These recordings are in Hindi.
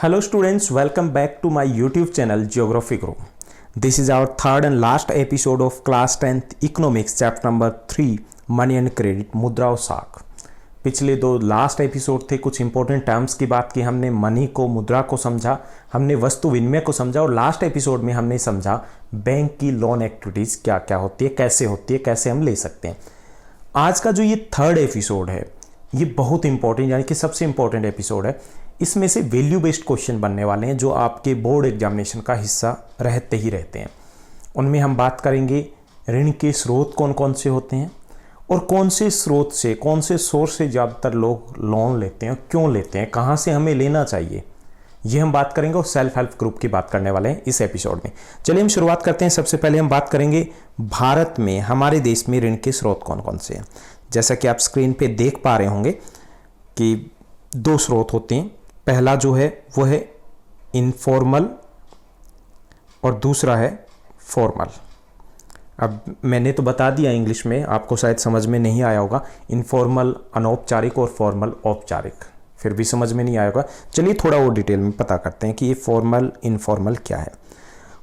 Hello students, welcome back to my YouTube channel Geography Guru. This is our third and last episode of class 10th Economics chapter number 3 Money and Credit मुद्रा और साख। पिछले दो लास्ट एपिसोड थे, कुछ इंपॉर्टेंट टर्म्स की बात की हमने, मनी को, मुद्रा को समझा, हमने वस्तु विनिमय को समझा और लास्ट एपिसोड में हमने समझा बैंक की लोन एक्टिविटीज़ क्या क्या होती है, कैसे हम ले सकते हैं। आज का जो ये थर्ड एपिसोड है ये बहुत इंपॉर्टेंट यानी कि सबसे इंपॉर्टेंट एपिसोड है। इसमें से वैल्यू बेस्ड क्वेश्चन बनने वाले हैं जो आपके बोर्ड एग्जामिनेशन का हिस्सा रहते हैं। उनमें हम बात करेंगे ऋण के स्रोत कौन कौन से होते हैं और कौन से सोर्स से ज़्यादातर लोग लोन लेते हैं, क्यों लेते हैं, कहाँ से हमें लेना चाहिए, ये हम बात करेंगे और सेल्फ हेल्प ग्रुप की बात करने वाले हैं इस एपिसोड में। चलिए हम शुरुआत करते हैं। सबसे पहले हम बात करेंगे भारत में, हमारे देश में ऋण के स्रोत कौन कौन से हैं। जैसा कि आप स्क्रीन पे देख पा रहे होंगे कि दो स्रोत होते हैं। पहला जो है वो है इनफॉर्मल और दूसरा है फॉर्मल। अब मैंने तो बता दिया इंग्लिश में, आपको शायद समझ में नहीं आया होगा। इनफॉर्मल अनौपचारिक और फॉर्मल औपचारिक, फिर भी समझ में नहीं आया होगा। चलिए थोड़ा और डिटेल में पता करते हैं कि ये फॉर्मल इनफॉर्मल क्या है।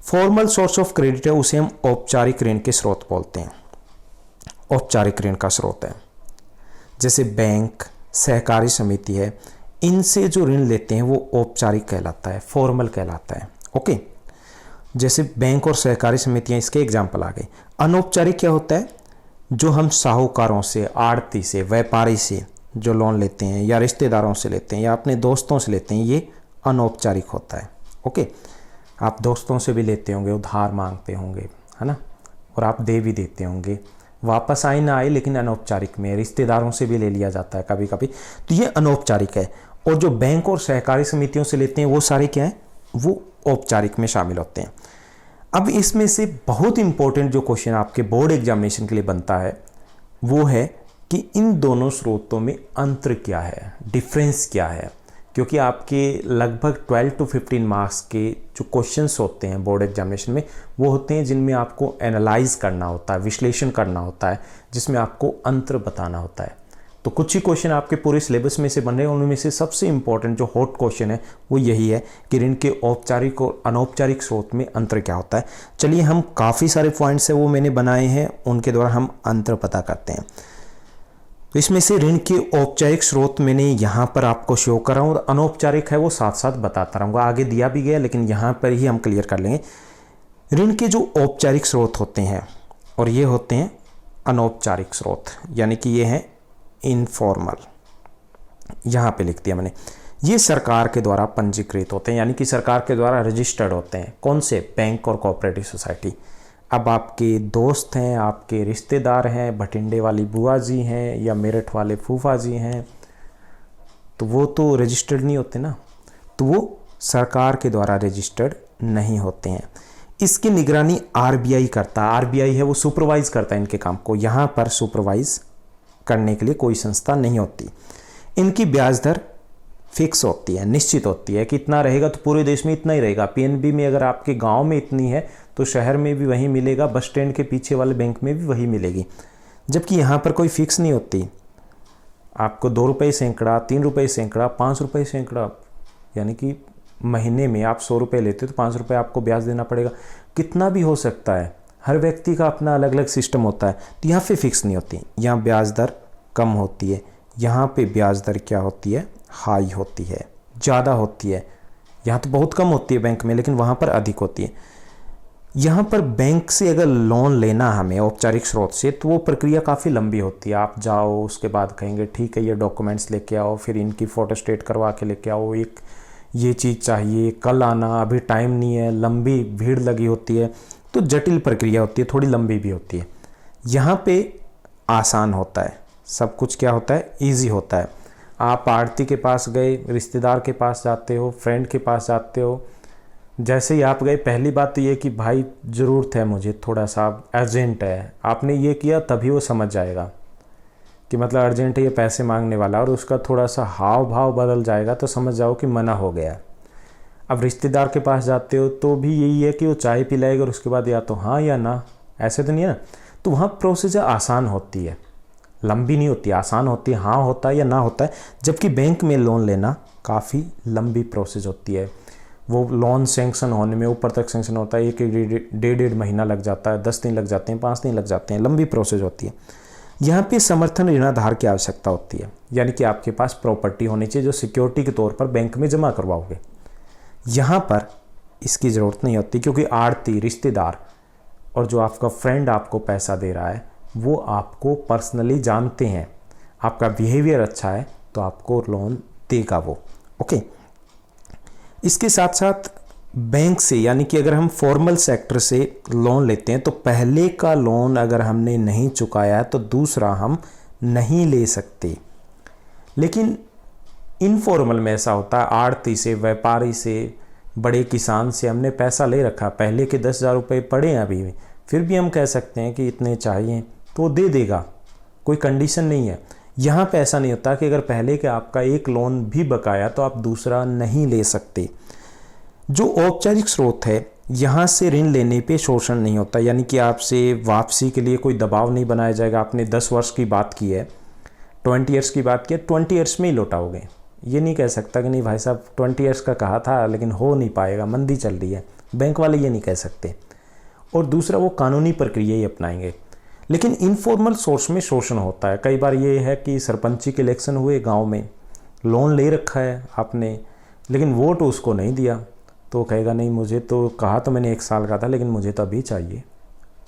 फॉर्मल सोर्स ऑफ क्रेडिट है, उसे हम औपचारिक ऋण के स्रोत बोलते हैं। औपचारिक ऋण का स्रोत है जैसे बैंक, सहकारी समिति है, इनसे जो ऋण लेते हैं वो औपचारिक कहलाता है, फॉर्मल कहलाता है। ओके, जैसे बैंक और सहकारी समितियां, इसके एग्जाम्पल आ गए। अनौपचारिक क्या होता है, जो हम साहूकारों से, आड़ती से, व्यापारी से जो लोन लेते हैं या रिश्तेदारों से लेते हैं या अपने दोस्तों से लेते हैं, ये अनौपचारिक होता है। ओके, आप दोस्तों से भी लेते होंगे, उधार मांगते होंगे, है ना, और आप दे भी देते होंगे, वापस आए ना आए, लेकिन अनौपचारिक में रिश्तेदारों से भी ले लिया जाता है कभी कभी, तो ये अनौपचारिक है। और जो बैंक और सहकारी समितियों से लेते हैं वो सारे क्या है, वो औपचारिक में शामिल होते हैं। अब इसमें से बहुत इंपॉर्टेंट जो क्वेश्चन आपके बोर्ड एग्जामिनेशन के लिए बनता है वो है कि इन दोनों स्रोतों में अंतर क्या है, डिफरेंस क्या है। क्योंकि आपके लगभग 12 to 15 मार्क्स के जो क्वेश्चंस होते हैं बोर्ड एग्जामिनेशन में, वो होते हैं जिनमें आपको एनालाइज करना होता है, विश्लेषण करना होता है, जिसमें आपको अंतर बताना होता है। तो कुछ ही क्वेश्चन आपके पूरे सिलेबस में से बन रहे हैं, उनमें से सबसे इंपॉर्टेंट जो हॉट क्वेश्चन है वो यही है कि ऋण के औपचारिक और अनौपचारिक स्रोत में अंतर क्या होता है। चलिए हम काफ़ी सारे पॉइंट्स है वो मैंने बनाए हैं, उनके द्वारा हम अंतर पता करते हैं। तो इसमें से ऋण के औपचारिक स्रोत मैंने यहाँ पर आपको शो कर रहा हूँ, और अनौपचारिक है वो साथ साथ बताता रहूँगा। आगे दिया भी गया लेकिन यहाँ पर ही हम क्लियर कर लेंगे। ऋण के जो औपचारिक स्रोत होते हैं और ये होते हैं अनौपचारिक स्रोत, यानी कि ये हैं इनफॉर्मल, यहाँ पे लिख दिया मैंने। ये सरकार के द्वारा पंजीकृत होते हैं, यानी कि सरकार के द्वारा रजिस्टर्ड होते हैं। कौन से? बैंक और कोऑपरेटिव सोसाइटी। अब आपके दोस्त हैं, आपके रिश्तेदार हैं, भटिंडे वाली बुआ जी हैं या मेरठ वाले फूफा जी हैं, तो वो तो रजिस्टर्ड नहीं होते ना, तो वो सरकार के द्वारा रजिस्टर्ड नहीं होते हैं। इसकी निगरानी आरबीआई करता है। आरबीआई है वो सुपरवाइज करता है इनके काम को। यहाँ पर सुपरवाइज करने के लिए कोई संस्था नहीं होती। इनकी ब्याज दर फिक्स होती है, निश्चित होती है कि इतना रहेगा तो पूरे देश में इतना ही रहेगा। पीएनबी में अगर आपके गांव में इतनी है तो शहर में भी वही मिलेगा, बस स्टैंड के पीछे वाले बैंक में भी वही मिलेगी। जबकि यहाँ पर कोई फिक्स नहीं होती। आपको 2 रुपये सैकड़ा, 3 रुपये सैकड़ा, 5 रुपये सैकड़ा, यानी कि महीने में आप 100 रुपये लेते हो तो 5 रुपये आपको ब्याज देना पड़ेगा। कितना भी हो सकता है, हर व्यक्ति का अपना अलग अलग सिस्टम होता है, तो यहाँ पे फिक्स नहीं होती। यहाँ ब्याज दर कम होती है, यहाँ पे ब्याज दर क्या होती है, हाई होती है, ज़्यादा होती है। यहाँ तो बहुत कम होती है बैंक में, लेकिन वहाँ पर अधिक होती है। यहाँ पर बैंक से अगर लोन लेना हमें औपचारिक स्रोत से, तो वो प्रक्रिया काफ़ी लंबी होती है। आप जाओ, उसके बाद कहेंगे ठीक है ये डॉक्यूमेंट्स लेके आओ, फिर इनकी फ़ोटोस्टेट करवा के लेके आओ, एक ये चीज़ चाहिए, कल आना, अभी टाइम नहीं है, लंबी भीड़ लगी होती है, तो जटिल प्रक्रिया होती है, थोड़ी लंबी भी होती है। यहाँ पे आसान होता है, सब कुछ क्या होता है, ईजी होता है। आप आड़ती के पास गए, रिश्तेदार के पास जाते हो, फ्रेंड के पास जाते हो, जैसे ही आप गए, पहली बात तो ये कि भाई ज़रूरत है मुझे, थोड़ा सा अर्जेंट है, आपने ये किया तभी वो समझ जाएगा कि मतलब अर्जेंट है, ये पैसे मांगने वाला, और उसका थोड़ा सा हाव भाव बदल जाएगा तो समझ जाओ कि मना हो गया। अब रिश्तेदार के पास जाते हो तो भी यही है कि वो चाय पिलाएगा और उसके बाद या तो हाँ या ना, ऐसे तो नहीं है ना। तो वहाँ प्रोसीजर आसान होती है, लंबी नहीं होती, आसान होती है, हाँ होता है या ना होता है। जबकि बैंक में लोन लेना काफ़ी लंबी प्रोसेस होती है। वो लोन सेंक्शन होने में ऊपर तक सेंक्शन होता है, एक डेढ़ महीना लग जाता है, 10 दिन लग जाते हैं, 5 दिन लग जाते हैं, लंबी प्रोसेस होती है। यहाँ पे समर्थन ऋणाधार की आवश्यकता होती है, यानी कि आपके पास प्रॉपर्टी होनी चाहिए जो सिक्योरिटी के तौर पर बैंक में जमा करवाओगे। यहाँ पर इसकी ज़रूरत नहीं होती, क्योंकि आड़ती, रिश्तेदार और जो आपका फ्रेंड आपको पैसा दे रहा है वो आपको पर्सनली जानते हैं, आपका बिहेवियर अच्छा है तो आपको लोन देगा वो। ओके, इसके साथ साथ बैंक से, यानी कि अगर हम फॉर्मल सेक्टर से लोन लेते हैं तो पहले का लोन अगर हमने नहीं चुकाया है तो दूसरा हम नहीं ले सकते। लेकिन इनफॉर्मल में ऐसा होता है, आड़ती से, व्यापारी से, बड़े किसान से हमने पैसा ले रखा, पहले के 10,000 रुपये पड़े हैं अभी भी, फिर भी हम कह सकते हैं कि इतने चाहिए तो दे देगा, कोई कंडीशन नहीं है। यहाँ पे ऐसा नहीं होता कि अगर पहले के आपका एक लोन भी बकाया तो आप दूसरा नहीं ले सकते। जो औपचारिक स्रोत है, यहाँ से ऋण लेने पे शोषण नहीं होता, यानी कि आपसे वापसी के लिए कोई दबाव नहीं बनाया जाएगा। आपने 10 वर्ष की बात की है, 20 ईयर्स की बात की है, 20 ईयर्स में ही लौटाओगे। ये नहीं कह सकता कि नहीं भाई साहब 20 ईयर्स का कहा था लेकिन हो नहीं पाएगा, मंदी चल रही है, बैंक वाले ये नहीं कह सकते। और दूसरा, वो कानूनी प्रक्रिया ही अपनाएंगे। लेकिन इनफॉर्मल सोर्स में शोषण होता है। कई बार ये है कि सरपंची के इलेक्शन हुए गांव में, लोन ले रखा है आपने लेकिन वोट उसको नहीं दिया, तो कहेगा नहीं मुझे तो कहा तो मैंने 1 साल का था लेकिन मुझे तो अभी चाहिए,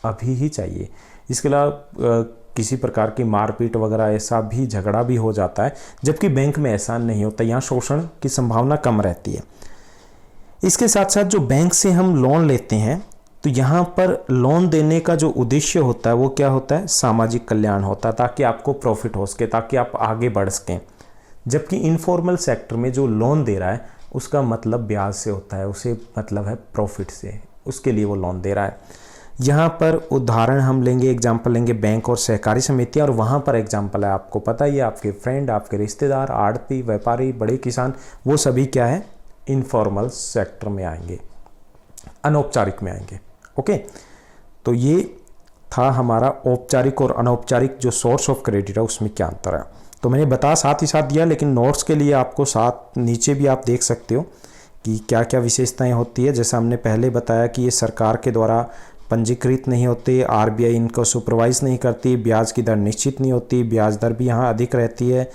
अभी ही चाहिए। इसके अलावा किसी प्रकार की मारपीट वगैरह, ऐसा भी झगड़ा भी हो जाता है, जबकि बैंक में ऐसा नहीं होता, यहाँ शोषण की संभावना कम रहती है। इसके साथ साथ जो बैंक से हम लोन लेते हैं तो यहाँ पर लोन देने का जो उद्देश्य होता है वो क्या होता है, सामाजिक कल्याण होता है, ताकि आपको प्रॉफिट हो सके, ताकि आप आगे बढ़ सकें। जबकि इनफॉर्मल सेक्टर में जो लोन दे रहा है उसका मतलब ब्याज से होता है, उसे मतलब है प्रॉफिट से, उसके लिए वो लोन दे रहा है। यहाँ पर उदाहरण हम लेंगे, एग्जाम्पल लेंगे बैंक और सहकारी समितियाँ, और वहाँ पर एग्जाम्पल है, आपको पता ही है, आपके फ्रेंड, आपके रिश्तेदार, आड़ती, व्यापारी, बड़े किसान, वो सभी क्या है, इनफॉर्मल सेक्टर में आएंगे, अनौपचारिक में आएंगे। ओके, तो ये था हमारा औपचारिक और अनौपचारिक जो सोर्स ऑफ क्रेडिट है उसमें क्या अंतर है। तो मैंने साथ ही साथ दिया, लेकिन नोट्स के लिए आपको साथ नीचे भी आप देख सकते हो कि क्या क्या विशेषताएं होती है। जैसा हमने पहले बताया कि ये सरकार के द्वारा पंजीकृत नहीं होते, आरबीआई इनको सुपरवाइज नहीं करती, ब्याज की दर निश्चित नहीं होती, ब्याज दर भी यहाँ अधिक रहती है,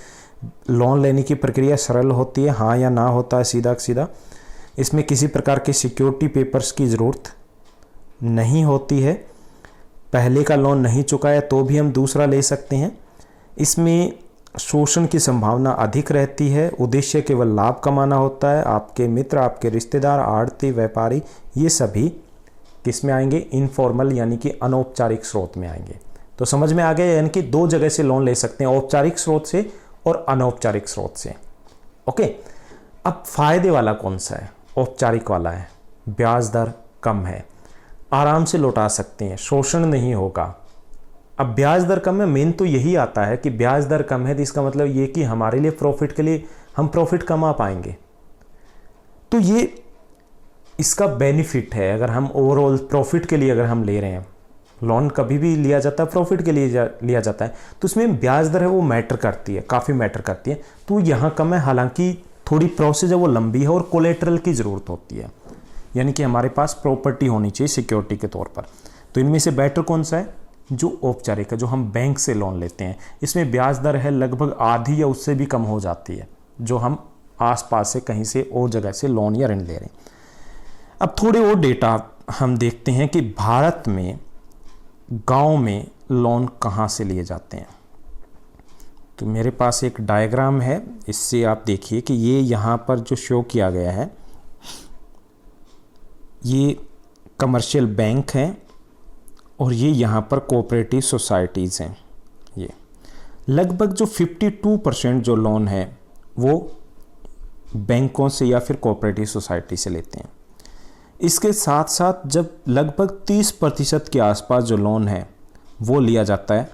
लोन लेने की प्रक्रिया सरल होती है, हाँ या ना होता है सीधा सीधा, इसमें किसी प्रकार के सिक्योरिटी पेपर्स की ज़रूरत नहीं होती है, पहले का लोन नहीं चुकाया तो भी हम दूसरा ले सकते हैं, इसमें शोषण की संभावना अधिक रहती है, उद्देश्य केवल लाभ कमाना होता है, आपके मित्र, आपके रिश्तेदार, आड़ती, व्यापारी, ये सभी किस में आएंगे, इनफॉर्मल यानी कि अनौपचारिक स्रोत में आएंगे। तो समझ में आ गया, यानी कि 2 जगह से लोन ले सकते हैं, औपचारिक स्रोत से और अनौपचारिक स्रोत से। ओके, अब फायदे वाला कौन सा है, औपचारिक वाला है, ब्याज दर कम है, आराम से लौटा सकते हैं, शोषण नहीं होगा। अब ब्याज दर कम है, मेन तो यही आता है कि ब्याज दर कम है, तो इसका मतलब ये कि हमारे लिए प्रॉफिट के लिए हम प्रॉफिट कमा पाएंगे, तो ये इसका बेनिफिट है। अगर हम ओवरऑल प्रॉफिट के लिए अगर हम ले रहे हैं, लोन कभी भी लिया जाता है प्रॉफिट के लिए लिया जाता है, तो उसमें ब्याज दर है वो मैटर करती है, काफ़ी मैटर करती है, तो यहाँ कम है, हालांकि थोड़ी प्रोसेस है वो लंबी है और कोलेटरल की ज़रूरत होती है, यानी कि हमारे पास प्रॉपर्टी होनी चाहिए सिक्योरिटी के तौर पर। तो इनमें से बेटर कौन सा है, जो औपचारिक है, जो हम बैंक से लोन लेते हैं, इसमें ब्याज दर है लगभग आधी या उससे भी कम हो जाती है, जो हम आसपास से कहीं से और जगह से लोन या ऋण ले रहे हैं। अब थोड़े और डेटा हम देखते हैं कि भारत में गांव में लोन कहाँ से लिए जाते हैं। तो मेरे पास एक डायग्राम है, इससे आप देखिए कि ये यहाँ पर जो शो किया गया है ये कमर्शियल बैंक हैं और ये यहाँ पर कोऑपरेटिव सोसाइटीज़ हैं। ये लगभग जो 52% जो लोन है वो बैंकों से या फिर कोऑपरेटिव सोसाइटी से लेते हैं। इसके साथ साथ जब लगभग 30% के आसपास जो लोन है वो लिया जाता है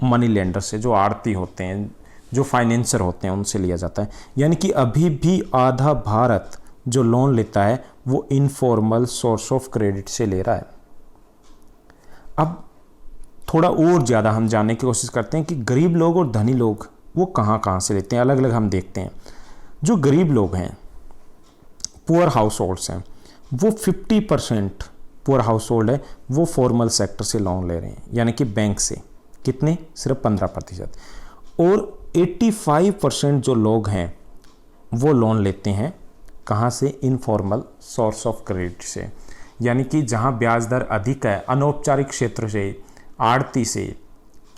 मनी लेंडर से, जो आड़ती होते हैं, जो फाइनेंसर होते हैं, उनसे लिया जाता है। यानी कि अभी भी आधा भारत जो लोन लेता है वो इनफॉर्मल सोर्स ऑफ क्रेडिट से ले रहा है। अब थोड़ा और ज़्यादा हम जानने की कोशिश करते हैं कि गरीब लोग और धनी लोग वो कहाँ कहाँ से लेते हैं, अलग अलग हम देखते हैं। जो गरीब लोग हैं, पुअर हाउस होल्ड्स हैं, वो 50% पुअर हाउस होल्ड है वो फॉर्मल सेक्टर से लोन ले रहे हैं, यानी कि बैंक से। कितने? सिर्फ 15%। और 85% जो लोग हैं वो लोन लेते हैं कहाँ से? इनफॉर्मल सोर्स ऑफ क्रेडिट से, यानी कि जहाँ ब्याज दर अधिक है, अनौपचारिक क्षेत्र से, आड़ती से,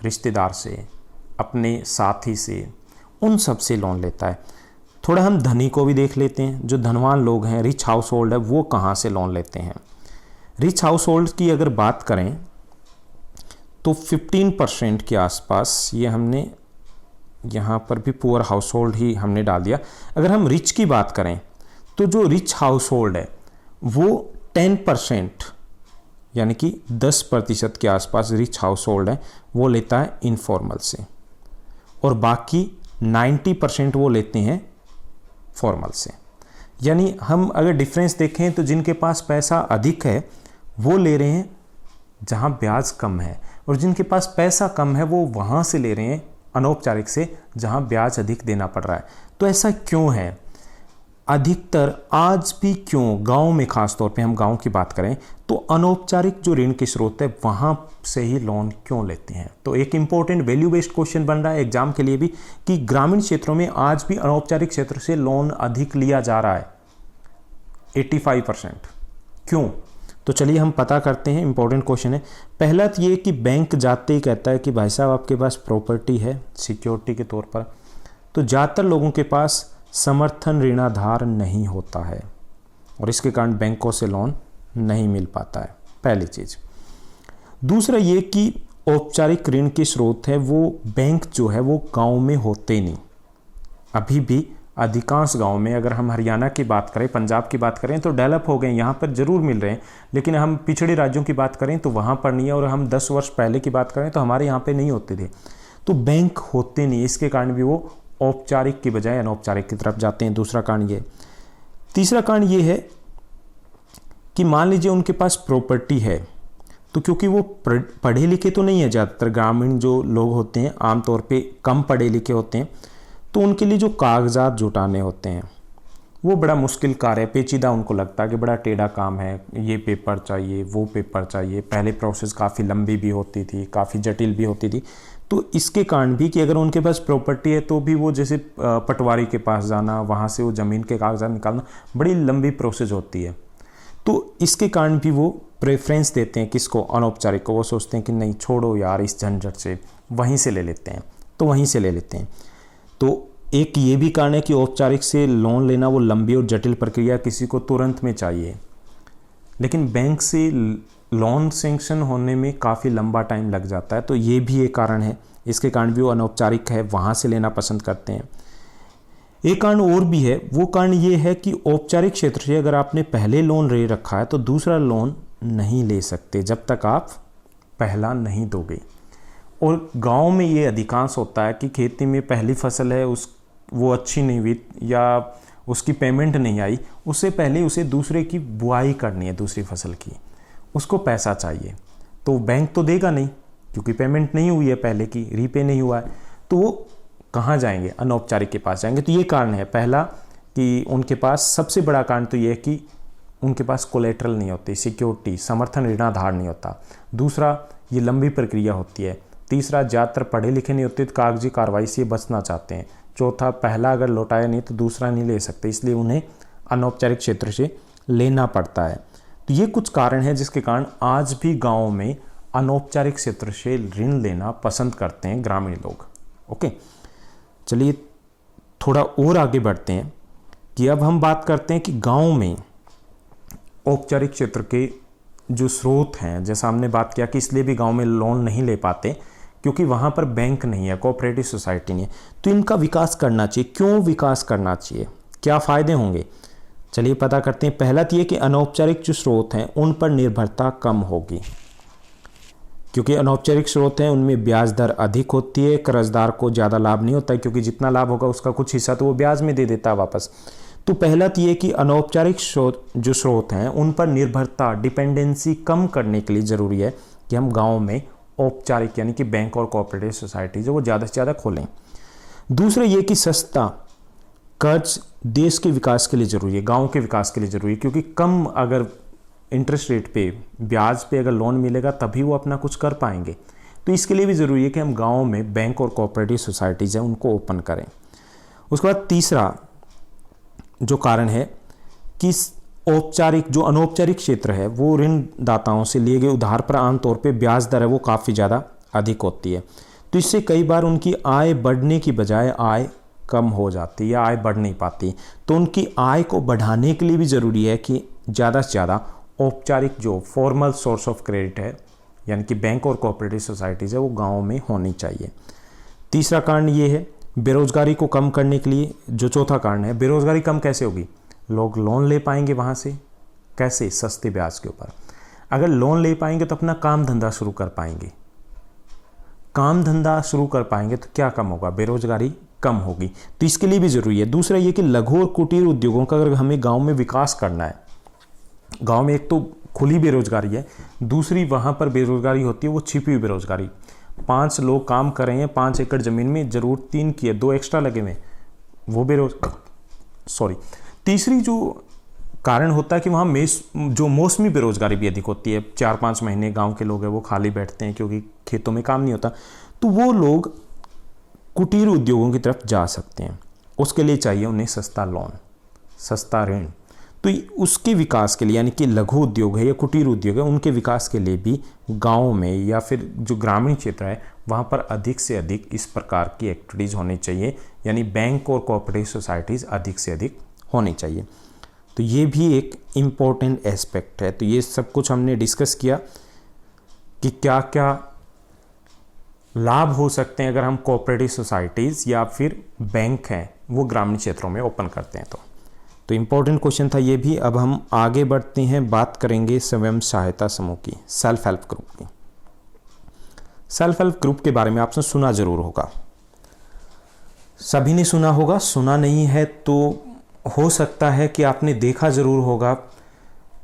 रिश्तेदार से, अपने साथी से, उन सब से लोन लेता है। थोड़ा हम धनी को भी देख लेते हैं। जो धनवान लोग हैं, रिच हाउस होल्ड है, वो कहाँ से लोन लेते हैं? रिच हाउस होल्ड की अगर बात करें तो 15% के आसपास, ये हमने यहाँ पर भी पुअर हाउस होल्ड ही हमने डाल दिया। अगर हम रिच की बात करें तो जो रिच हाउस होल्ड है वो 10%, यानी कि 10% के आसपास रिच हाउस होल्ड है वो लेता है इनफॉर्मल से, और बाकी 90% वो लेते हैं फॉर्मल से। यानी हम अगर डिफरेंस देखें तो जिनके पास पैसा अधिक है वो ले रहे हैं जहां ब्याज कम है, और जिनके पास पैसा कम है वो वहां से ले रहे हैं अनौपचारिक से जहां ब्याज अधिक देना पड़ रहा है। तो ऐसा क्यों है? अधिकतर आज भी क्यों गांव में, खास तौर पे हम गांव की बात करें तो अनौपचारिक जो ऋण के स्रोत है वहां से ही लोन क्यों लेते हैं? तो एक इंपॉर्टेंट वैल्यू बेस्ड क्वेश्चन बन रहा है एग्जाम के लिए भी कि ग्रामीण क्षेत्रों में आज भी अनौपचारिक क्षेत्र से लोन अधिक लिया जा रहा है, 85%। क्यों? तो चलिए हम पता करते हैं। इंपॉर्टेंट क्वेश्चन है। पहला तो ये कि बैंक जाते ही कहता है कि भाई साहब आपके पास प्रॉपर्टी है सिक्योरिटी के तौर पर, तो ज़्यादातर लोगों के पास समर्थन ऋणाधार नहीं होता है और इसके कारण बैंकों से लोन नहीं मिल पाता है, पहली चीज़। दूसरा ये कि औपचारिक ऋण के स्रोत है वो बैंक जो है वो गांव में होते नहीं। अभी भी अधिकांश गांव में, अगर हम हरियाणा की बात करें, पंजाब की बात करें तो डेवलप हो गए, यहाँ पर ज़रूर मिल रहे हैं, लेकिन हम पिछड़े राज्यों की बात करें तो वहाँ पर नहीं है, और हम 10 वर्ष पहले की बात करें तो हमारे यहाँ पे नहीं होते थे। तो बैंक होते नहीं, इसके कारण भी वो औपचारिक की बजाय अनौपचारिक की तरफ जाते हैं। दूसरा कारण ये। तीसरा कारण ये है कि मान लीजिए उनके पास प्रॉपर्टी है, तो क्योंकि वो पढ़े लिखे तो नहीं है, ज़्यादातर ग्रामीण जो लोग होते हैं आमतौर पे कम पढ़े लिखे होते हैं, तो उनके लिए जो कागजात जुटाने होते हैं वो बड़ा मुश्किल कार्य है, पेचीदा उनको लगता है कि बड़ा टेढ़ा काम है, ये पेपर चाहिए, वो पेपर चाहिए। पहले प्रोसेस काफ़ी लंबी भी होती थी, काफ़ी जटिल भी होती थी। तो इसके कारण भी कि अगर उनके पास प्रॉपर्टी है तो भी वो जैसे पटवारी के पास जाना, वहाँ से वो ज़मीन के कागजात निकालना, बड़ी लंबी प्रोसेस होती है। तो इसके कारण भी वो प्रेफरेंस देते हैं किसको? अनौपचारिक को। वो सोचते हैं कि नहीं छोड़ो यार इस झंझट से, वहीं से ले लेते हैं, तो वहीं से ले लेते हैं। तो एक ये भी कारण है कि औपचारिक से लोन लेना वो लंबी और जटिल प्रक्रिया, किसी को तुरंत में चाहिए, लेकिन बैंक से लोन सैंक्शन होने में काफ़ी लंबा टाइम लग जाता है। तो ये भी एक कारण है, इसके कारण भी वो अनौपचारिक है वहाँ से लेना पसंद करते हैं। एक कारण और भी है, वो कारण ये है कि औपचारिक क्षेत्र से अगर आपने पहले लोन ले रखा है तो दूसरा लोन नहीं ले सकते जब तक आप पहला नहीं दोगे। और गांव में ये अधिकांश होता है कि खेती में पहली फसल है वो अच्छी नहीं हुई या उसकी पेमेंट नहीं आई, उससे पहले उसे दूसरे की बुआई करनी है, दूसरी फसल की, उसको पैसा चाहिए। तो बैंक तो देगा नहीं क्योंकि पेमेंट नहीं हुई है, पहले की रीपे नहीं हुआ है, तो वो कहाँ जाएंगे? अनौपचारिक के पास जाएंगे। तो ये कारण है पहला कि उनके पास, सबसे बड़ा कारण तो ये है कि उनके पास कोलेट्रल नहीं होती, सिक्योरिटी, समर्थन ऋणाधार नहीं होता। दूसरा, ये लंबी प्रक्रिया होती है। तीसरा, ज़्यादातर पढ़े लिखे नहीं होते तो कागजी कार्रवाई से बचना चाहते हैं। चौथा, पहला अगर लौटाया नहीं तो दूसरा नहीं ले सकते, इसलिए उन्हें अनौपचारिक क्षेत्र से लेना पड़ता है। तो ये कुछ कारण हैं जिसके कारण आज भी गाँव में अनौपचारिक क्षेत्र से ऋण लेना पसंद करते हैं ग्रामीण लोग। ओके, चलिए थोड़ा और आगे बढ़ते हैं कि अब हम बात करते हैं कि गाँव में औपचारिक क्षेत्र के जो स्रोत हैं, जैसा हमने बात किया कि इसलिए भी गांव में लोन नहीं ले पाते क्योंकि वहां पर बैंक नहीं है, कोऑपरेटिव सोसाइटी नहीं है। तो इनका विकास करना चाहिए। क्यों विकास करना चाहिए? क्या फ़ायदे होंगे? चलिए पता करते हैं। पहला तो ये कि अनौपचारिक जो स्रोत हैं उन पर निर्भरता कम होगी, क्योंकि अनौपचारिक स्रोत हैं उनमें ब्याज दर अधिक होती है, कर्जदार को ज़्यादा लाभ नहीं होता है, क्योंकि जितना लाभ होगा उसका कुछ हिस्सा तो वो ब्याज में दे देता है वापस। तो पहला तो ये कि अनौपचारिक जो स्रोत हैं उन पर निर्भरता, डिपेंडेंसी कम करने के लिए ज़रूरी है कि हम गांव में औपचारिक यानी कि बैंक और कोऑपरेटिव सोसाइटीज है वो ज़्यादा से ज़्यादा खोलें। दूसरा ये कि सस्ता कर्ज देश के विकास के लिए ज़रूरी है, गाँव के विकास के लिए ज़रूरी है, क्योंकि कम अगर इंटरेस्ट रेट पे, ब्याज पे अगर लोन मिलेगा तभी वो अपना कुछ कर पाएंगे। तो इसके लिए भी ज़रूरी है कि हम गाँव में बैंक और कोऑपरेटिव सोसाइटीज़ हैं उनको ओपन करें। उसके बाद तीसरा जो कारण है कि औपचारिक जो अनौपचारिक क्षेत्र है वो ऋणदाताओं से लिए गए उधार पर आमतौर पे ब्याज दर है वो काफ़ी ज़्यादा अधिक होती है। तो इससे कई बार उनकी आय बढ़ने की बजाय आय कम हो जाती है या आय बढ़ नहीं पाती। तो उनकी आय को बढ़ाने के लिए भी ज़रूरी है कि ज़्यादा से ज़्यादा औपचारिक जो फॉर्मल सोर्स ऑफ क्रेडिट है यानी कि बैंक और कोऑपरेटिव सोसाइटीज़ है वो गाँव में होनी चाहिए। तीसरा कारण ये है बेरोजगारी को कम करने के लिए। जो चौथा कारण है, बेरोजगारी कम कैसे होगी? लोग लोन ले पाएंगे वहाँ से, कैसे? सस्ते ब्याज के ऊपर। अगर लोन ले पाएंगे तो अपना काम धंधा शुरू कर पाएंगे, काम धंधा शुरू कर पाएंगे तो क्या कम होगा? बेरोजगारी कम होगी। तो इसके लिए भी ज़रूरी है। दूसरा ये कि लघु और कुटीर उद्योगों का अगर हमें गाँव में विकास करना है, गाँव में एक तो खुली बेरोजगारी है, दूसरी वहाँ पर बेरोजगारी होती है वो छिपी हुई बेरोजगारी। 5 लोग काम कर रहे हैं 5 एकड़ ज़मीन में, ज़रूर 3 किए, 2 एक्स्ट्रा लगे हुए, वो तीसरी जो कारण होता है कि वहाँ जो मौसमी बेरोजगारी भी अधिक होती है। 4-5 महीने गांव के लोग हैं वो खाली बैठते हैं क्योंकि खेतों में काम नहीं होता, तो वो लोग कुटीर उद्योगों की तरफ जा सकते हैं। उसके लिए चाहिए उन्हें सस्ता लोन, सस्ता ऋण। तो उसके विकास के लिए यानी कि लघु उद्योग है या कुटीर उद्योग है उनके विकास के लिए भी गाँव में या फिर जो ग्रामीण क्षेत्र है वहाँ पर अधिक से अधिक इस प्रकार की एक्टिविटीज़ होनी चाहिए, यानी बैंक और कोऑपरेटिव सोसाइटीज़ अधिक से अधिक होनी चाहिए। तो ये भी एक इम्पोर्टेंट एस्पेक्ट है। तो ये सब कुछ हमने डिस्कस किया कि क्या क्या लाभ हो सकते हैं अगर हम कोऑपरेटिव सोसाइटीज़ या फिर बैंक हैं वो ग्रामीण क्षेत्रों में ओपन करते हैं। तो इम्पोर्टेंट क्वेश्चन था ये भी। अब हम आगे बढ़ते हैं, बात करेंगे स्वयं सहायता समूह की, सेल्फ हेल्प ग्रुप की। सेल्फ हेल्प ग्रुप के बारे में आपने सुना जरूर होगा, सभी ने सुना होगा। सुना नहीं है तो हो सकता है कि आपने देखा ज़रूर होगा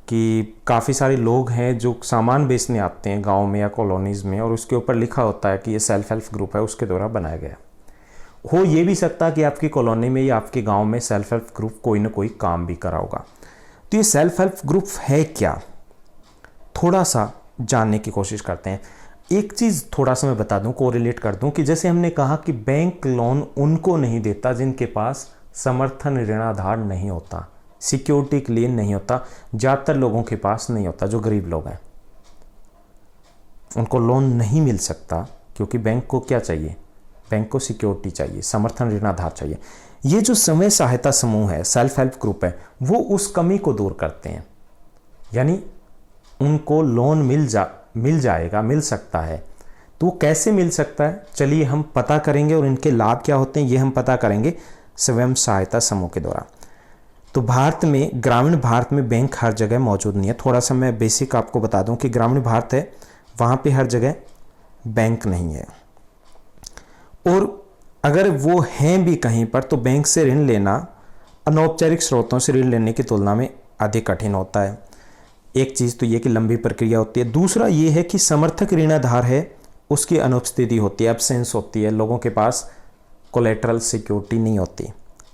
कि काफ़ी सारे लोग हैं जो सामान बेचने आते हैं गांव में या कॉलोनीज़ में और उसके ऊपर लिखा होता है कि ये सेल्फ हेल्प ग्रुप है, उसके द्वारा बनाया गया। हो ये भी सकता है कि आपकी कॉलोनी में या आपके गांव में सेल्फ हेल्प ग्रुप कोई ना कोई काम भी करा होगा। तो ये सेल्फ हेल्प ग्रुप है क्या, थोड़ा सा जानने की कोशिश करते हैं। एक चीज़ थोड़ा सा मैं बता दूं, कोरिलेट कर दूं कि जैसे हमने कहा कि बैंक लोन उनको नहीं देता जिनके पास समर्थन ऋणाधार नहीं होता, सिक्योरिटी के लिए नहीं होता, ज़्यादातर लोगों के पास नहीं होता। जो गरीब लोग हैं उनको लोन नहीं मिल सकता क्योंकि बैंक को क्या चाहिए? बैंक को सिक्योरिटी चाहिए, समर्थन ऋणाधार चाहिए। ये जो स्वयं सहायता समूह है, सेल्फ हेल्प ग्रुप है, वो उस कमी को दूर करते हैं, यानी उनको लोन मिल सकता है। तो वो कैसे मिल सकता है, चलिए हम पता करेंगे और इनके लाभ क्या होते हैं ये हम पता करेंगे स्वयं सहायता समूह के द्वारा। तो भारत में, ग्रामीण भारत में बैंक हर जगह मौजूद नहीं है। थोड़ा सा मैं बेसिक आपको बता दूं कि ग्रामीण भारत है वहाँ पे हर जगह बैंक नहीं है, और अगर वो हैं भी कहीं पर तो बैंक से ऋण लेना अनौपचारिक स्रोतों से ऋण लेने की तुलना में अधिक कठिन होता है। एक चीज़ तो ये कि लंबी प्रक्रिया होती है। दूसरा ये है कि समर्थक ऋणाधार है उसकी अनुपस्थिति होती है, एब्सेंस होती है, लोगों के पास कोलेटरल सिक्योरिटी नहीं होती।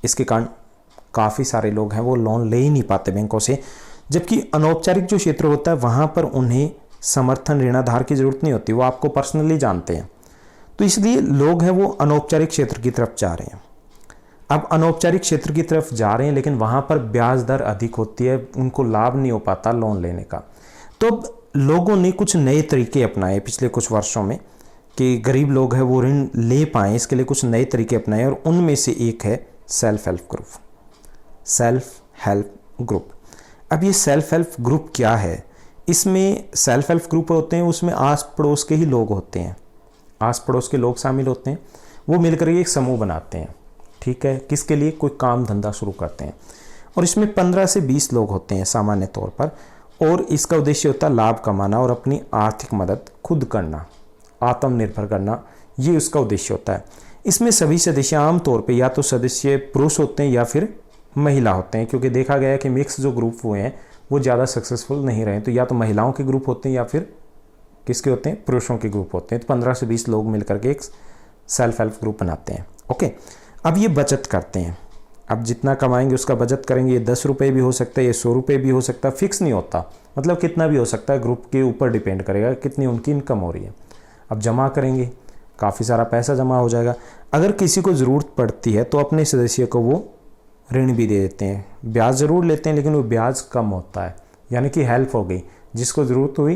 इसके कारण काफ़ी सारे लोग हैं वो लोन ले ही नहीं पाते बैंकों से, जबकि अनौपचारिक जो क्षेत्र होता है वहाँ पर उन्हें समर्थन ऋणाधार की ज़रूरत नहीं होती, वो आपको पर्सनली जानते हैं। तो इसलिए लोग हैं वो अनौपचारिक क्षेत्र की तरफ जा रहे हैं। अब अनौपचारिक क्षेत्र की तरफ जा रहे हैं लेकिन वहाँ पर ब्याज दर अधिक होती है, उनको लाभ नहीं हो पाता लोन लेने का। तो अब लोगों ने कुछ नए तरीके अपनाए पिछले कुछ वर्षों में कि गरीब लोग हैं वो ऋण ले पाएँ, इसके लिए कुछ नए तरीके अपनाए, और उनमें से एक है self help group. Self help group, अब ये सेल्फ हेल्प ग्रुप क्या है? इसमें सेल्फ हेल्प ग्रुप होते हैं उसमें आस पड़ोस के ही लोग होते हैं, आस पड़ोस के लोग शामिल होते हैं, वो मिलकर एक समूह बनाते हैं। ठीक है, किसके लिए? कोई काम धंधा शुरू करते हैं, और इसमें 15 से 20 लोग होते हैं सामान्य तौर पर, और इसका उद्देश्य होता है लाभ कमाना और अपनी आर्थिक मदद खुद करना, आत्मनिर्भर करना, ये उसका उद्देश्य होता है। इसमें सभी सदस्य आमतौर पे या तो सदस्य पुरुष होते हैं या फिर महिला होते हैं, क्योंकि देखा गया है कि मिक्स जो ग्रुप हुए हैं वो ज़्यादा सक्सेसफुल नहीं रहे, तो या तो महिलाओं के ग्रुप होते हैं या फिर किसके होते हैं? पुरुषों के ग्रुप होते हैं। तो 15 से 20 लोग मिलकर के एक सेल्फ हेल्प ग्रुप बनाते हैं। ओके, अब ये बचत करते हैं। अब जितना कमाएंगे उसका बचत करेंगे। ये 10 रुपये भी हो सकता है, ये 100 रुपये भी हो सकता है, फिक्स नहीं होता, मतलब कितना भी हो सकता है, ग्रुप के ऊपर डिपेंड करेगा कितनी उनकी इनकम हो रही है। अब जमा करेंगे, काफ़ी सारा पैसा जमा हो जाएगा। अगर किसी को ज़रूरत पड़ती है तो अपने सदस्य को वो ऋण भी दे देते हैं। ब्याज ज़रूर लेते हैं लेकिन वो ब्याज कम होता है, यानी कि हेल्प हो गई। जिसको ज़रूरत हुई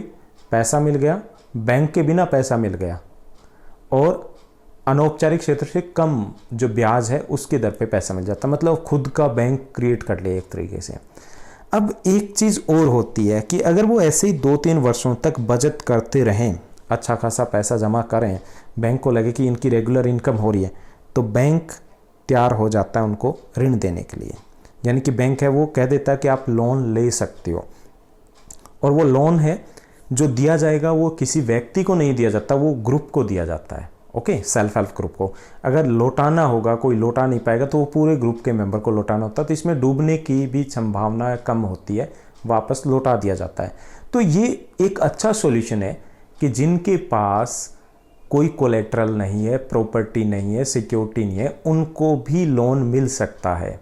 पैसा मिल गया, बैंक के बिना पैसा मिल गया, और अनौपचारिक क्षेत्र से कम जो ब्याज है उसके दर पे पैसा मिल जाता है, मतलब खुद का बैंक क्रिएट कर ले एक तरीके से। अब एक चीज़ और होती है कि अगर वो ऐसे ही 2-3 वर्षों तक बचत करते रहें, अच्छा खासा पैसा जमा करें, बैंक को लगे कि इनकी रेगुलर इनकम हो रही है, तो बैंक तैयार हो जाता है उनको ऋण देने के लिए। यानी कि बैंक है वो कह देता है कि आप लोन ले सकते हो, और वो लोन है जो दिया जाएगा वो किसी व्यक्ति को नहीं दिया जाता, वो ग्रुप को दिया जाता है। ओके, सेल्फ हेल्प ग्रुप को अगर लौटाना होगा, कोई लौटा नहीं पाएगा तो वो पूरे ग्रुप के मेंबर को लौटाना होता है। तो इसमें डूबने की भी संभावना कम होती है, वापस लौटा दिया जाता है। तो ये एक अच्छा सॉल्यूशन है कि जिनके पास कोई कोलेट्रल नहीं है, प्रॉपर्टी नहीं है, सिक्योरिटी नहीं है, उनको भी लोन मिल सकता है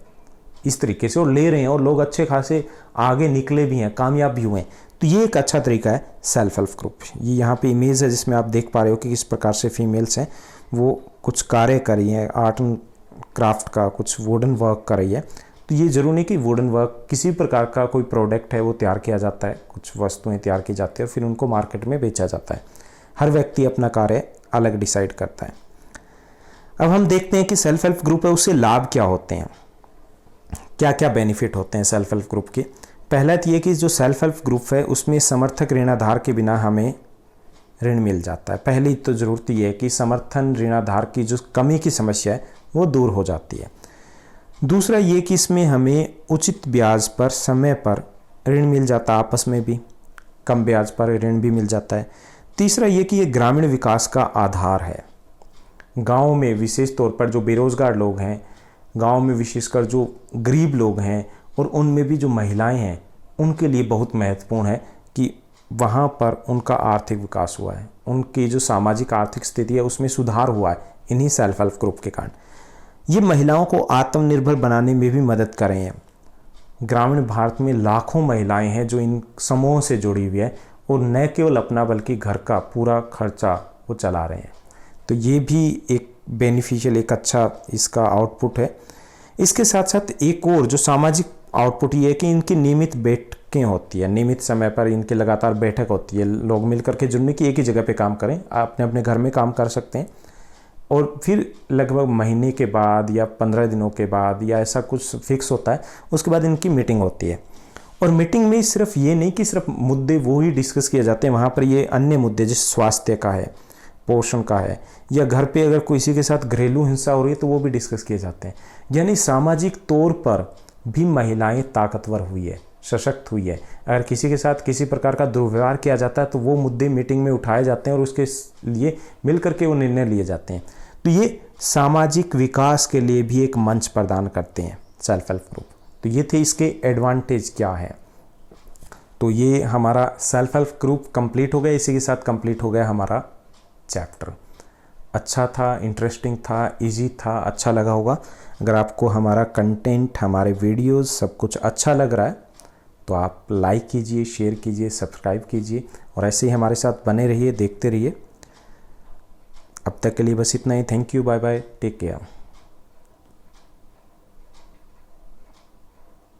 इस तरीके से, और ले रहे हैं, और लोग अच्छे खासे आगे निकले भी हैं, कामयाब भी हुए हैं। तो ये एक अच्छा तरीका है सेल्फ हेल्प ग्रुप। ये यहाँ पे इमेज है जिसमें आप देख पा रहे हो कि किस प्रकार से फीमेल्स हैं वो कुछ कार्य कर रही हैं, आर्ट एंड क्राफ्ट का कुछ वुडन वर्क कर रही है। तो ये जरूरी नहीं कि वुडन वर्क, किसी प्रकार का कोई प्रोडक्ट है वो तैयार किया जाता है, कुछ वस्तुएं तैयार की जाती है और फिर उनको मार्केट में बेचा जाता है। हर व्यक्ति अपना कार्य अलग डिसाइड करता है। अब हम देखते हैं कि सेल्फ हेल्प ग्रुप है उससे लाभ क्या होते हैं, क्या क्या बेनिफिट होते हैं सेल्फ हेल्प ग्रुप के। पहला तो ये कि जो सेल्फ हेल्प ग्रुप है उसमें समर्थक ऋणाधार के बिना हमें ऋण मिल जाता है। पहली तो ज़रूरत ये है कि समर्थन ऋणाधार की जो कमी की समस्या है वो दूर हो जाती है। दूसरा ये कि इसमें हमें उचित ब्याज पर समय पर ऋण मिल जाता है, आपस में भी कम ब्याज पर ऋण भी मिल जाता है। तीसरा ये कि ये ग्रामीण विकास का आधार है। गाँव में विशेष तौर पर जो बेरोजगार लोग हैं, गाँव में विशेषकर जो गरीब लोग हैं और उनमें भी जो महिलाएं हैं, उनके लिए बहुत महत्वपूर्ण है कि वहाँ पर उनका आर्थिक विकास हुआ है, उनकी जो सामाजिक आर्थिक स्थिति है उसमें सुधार हुआ है इन्हीं सेल्फ हेल्प ग्रुप के कारण। ये महिलाओं को आत्मनिर्भर बनाने में भी मदद कर रहे हैं। ग्रामीण भारत में लाखों महिलाएं हैं जो इन समूहों से जुड़ी हुई है और न केवल अपना बल्कि घर का पूरा खर्चा वो चला रहे हैं। तो ये भी एक बेनिफिशियल, एक अच्छा इसका आउटपुट है। इसके साथ साथ एक और जो सामाजिक आउटपुट ये है कि इनकी नियमित बैठकें होती है, नियमित समय पर इनकी लगातार बैठक होती है। लोग मिलकर के जुड़ने की एक ही जगह पे काम करें, अपने अपने घर में काम कर सकते हैं, और फिर लगभग महीने के बाद या 15 दिनों के बाद या ऐसा कुछ फिक्स होता है, उसके बाद इनकी मीटिंग होती है। और मीटिंग में सिर्फ ये नहीं कि सिर्फ मुद्दे वो ही डिस्कस किए जाते हैं, वहाँ पर ये अन्य मुद्दे जैसे स्वास्थ्य का है, पोषण का है, या घर पे अगर किसी के साथ घरेलू हिंसा हो रही है तो वो भी डिस्कस किए जाते हैं। यानी सामाजिक तौर पर भी महिलाएं ताकतवर हुई है, सशक्त हुई है। अगर किसी के साथ किसी प्रकार का दुर्व्यवहार किया जाता है तो वो मुद्दे मीटिंग में उठाए जाते हैं और उसके लिए मिलकर के वो निर्णय लिए जाते हैं। तो ये सामाजिक विकास के लिए भी एक मंच प्रदान करते हैं सेल्फ हेल्प ग्रुप। तो ये थे इसके एडवांटेज क्या है। तो ये हमारा सेल्फ हेल्प ग्रुप कंप्लीट हो गया, इसी के साथ कंप्लीट हो गया हमारा चैप्टर। अच्छा था, इंटरेस्टिंग था, इजी था, अच्छा लगा होगा। अगर आपको हमारा कंटेंट, हमारे वीडियोस सब कुछ अच्छा लग रहा है तो आप लाइक कीजिए, शेयर कीजिए, सब्सक्राइब कीजिए और ऐसे ही हमारे साथ बने रहिए, देखते रहिए। अब तक के लिए बस इतना ही। Thank you, bye bye, take care.